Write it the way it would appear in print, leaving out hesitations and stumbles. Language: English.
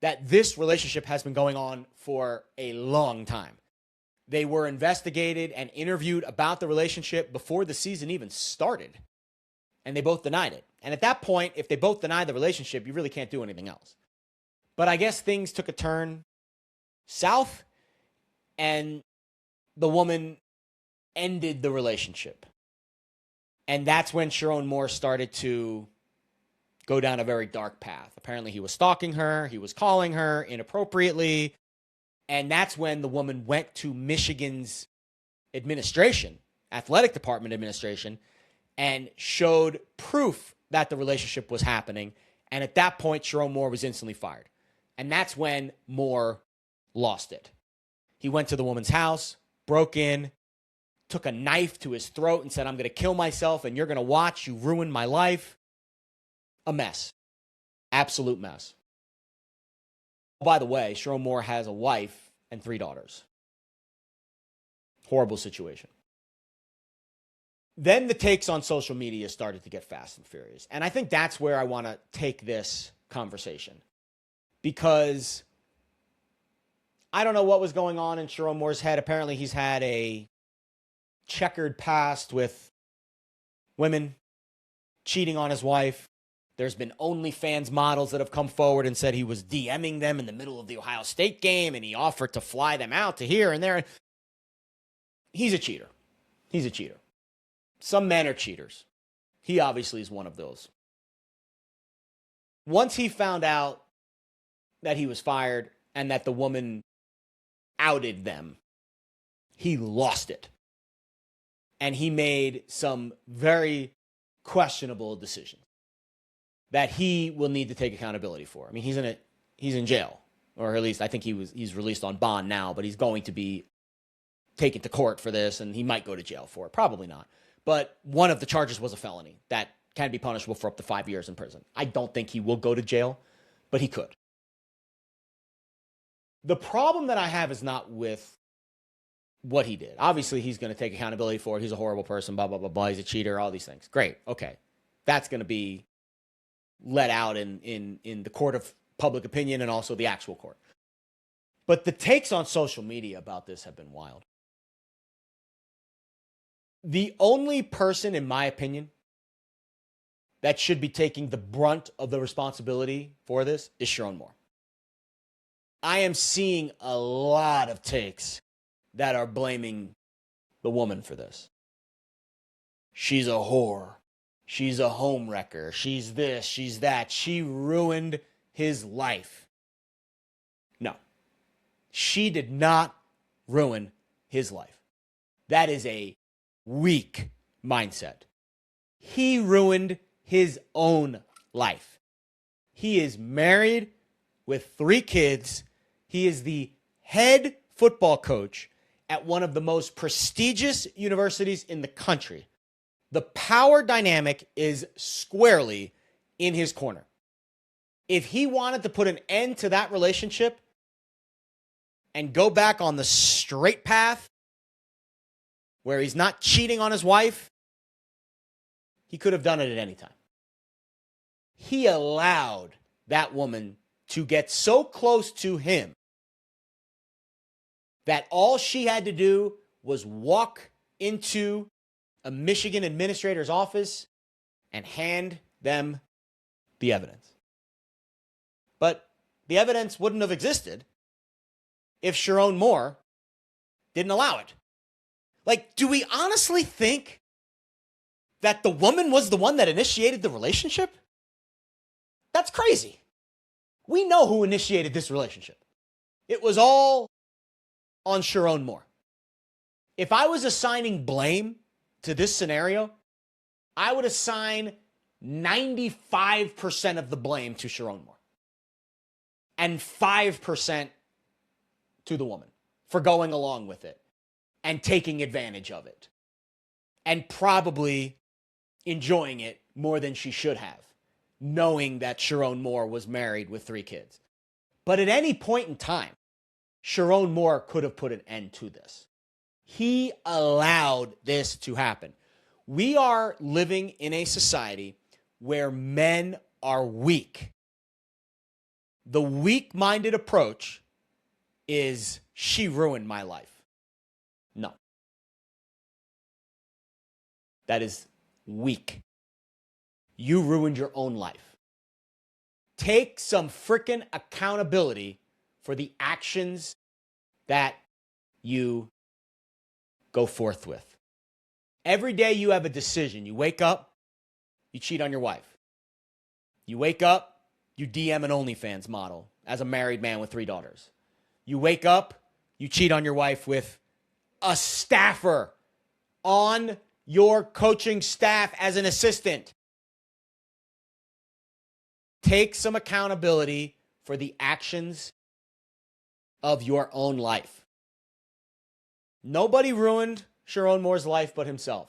that this relationship has been going on for a long time. They were investigated and interviewed about the relationship before the season even started, and they both denied it. And at that point, if they both deny the relationship, you really can't do anything else. But I guess things took a turn south, and the woman ended the relationship. And that's when Sherrone Moore started to go down a very dark path. Apparently, he was stalking her. He was calling her inappropriately. And that's when the woman went to Michigan's administration, athletic department administration, and showed proof that the relationship was happening. And at that point, Sherrone Moore was instantly fired. And that's when Moore lost it. He went to the woman's house, broke in, took a knife to his throat and said, "I'm going to kill myself and you're going to watch. You ruined my life." A mess. Absolute mess. By the way, Sherrone Moore has a wife and 3 daughters. Horrible situation. Then the takes on social media started to get fast and furious. And I think that's where I want to take this conversation. Because I don't know what was going on in Sherrone Moore's head. Apparently he's had a checkered past with women, cheating on his wife. There's been OnlyFans models that have come forward and said he was DMing them in the middle of the Ohio State game and he offered to fly them out to here and there. He's a cheater. He's a cheater. Some men are cheaters. He obviously is one of those. Once he found out that he was fired and that the woman outed them, he lost it. And he made some very questionable decisions that he will need to take accountability for. I mean, he's in jail, or at least I think he's released on bond now, but he's going to be taken to court for this, and he might go to jail for it. Probably not. But one of the charges was a felony that can be punishable for up to 5 years in prison. I don't think he will go to jail, but he could. The problem that I have is not with what he did. Obviously, he's going to take accountability for it. He's a horrible person, blah, blah, blah, blah. He's a cheater, all these things. Great. Okay. That's going to be let out in the court of public opinion and also the actual court. But the takes on social media about this have been wild. The only person, in my opinion, that should be taking the brunt of the responsibility for this is Sherrone Moore. I am seeing a lot of takes that are blaming the woman for this. She's a whore. She's a homewrecker. She's this, she's that. She ruined his life. No. She did not ruin his life. That is a weak mindset. He ruined his own life. He is married with 3 kids. He is the head football coach at one of the most prestigious universities in the country. The power dynamic is squarely in his corner. If he wanted to put an end to that relationship and go back on the straight path where he's not cheating on his wife, he could have done it at any time. He allowed that woman to get so close to him that all she had to do was walk into a Michigan administrator's office and hand them the evidence. But the evidence wouldn't have existed if Sherrone Moore didn't allow it. Like, do we honestly think that the woman was the one that initiated the relationship? That's crazy. We know who initiated this relationship. It was all on Sherrone Moore. If I was assigning blame to this scenario, I would assign 95% of the blame to Sherrone Moore and 5% to the woman for going along with it and taking advantage of it and probably enjoying it more than she should have, knowing that Sherrone Moore was married with 3 kids. But at any point in time, Sherrone Moore could have put an end to this. He allowed this to happen. We are living in a society where men are weak. The weak-minded approach is she ruined my life. No. That is weak. You ruined your own life. Take some freaking accountability for the actions that you go forth with. Every day you have a decision. You wake up, you cheat on your wife. You wake up, you DM an OnlyFans model as a married man with 3 daughters. You wake up, you cheat on your wife with a staffer on your coaching staff as an assistant. Take some accountability for the actions of your own life. Nobody ruined Sherrone Moore's life but himself.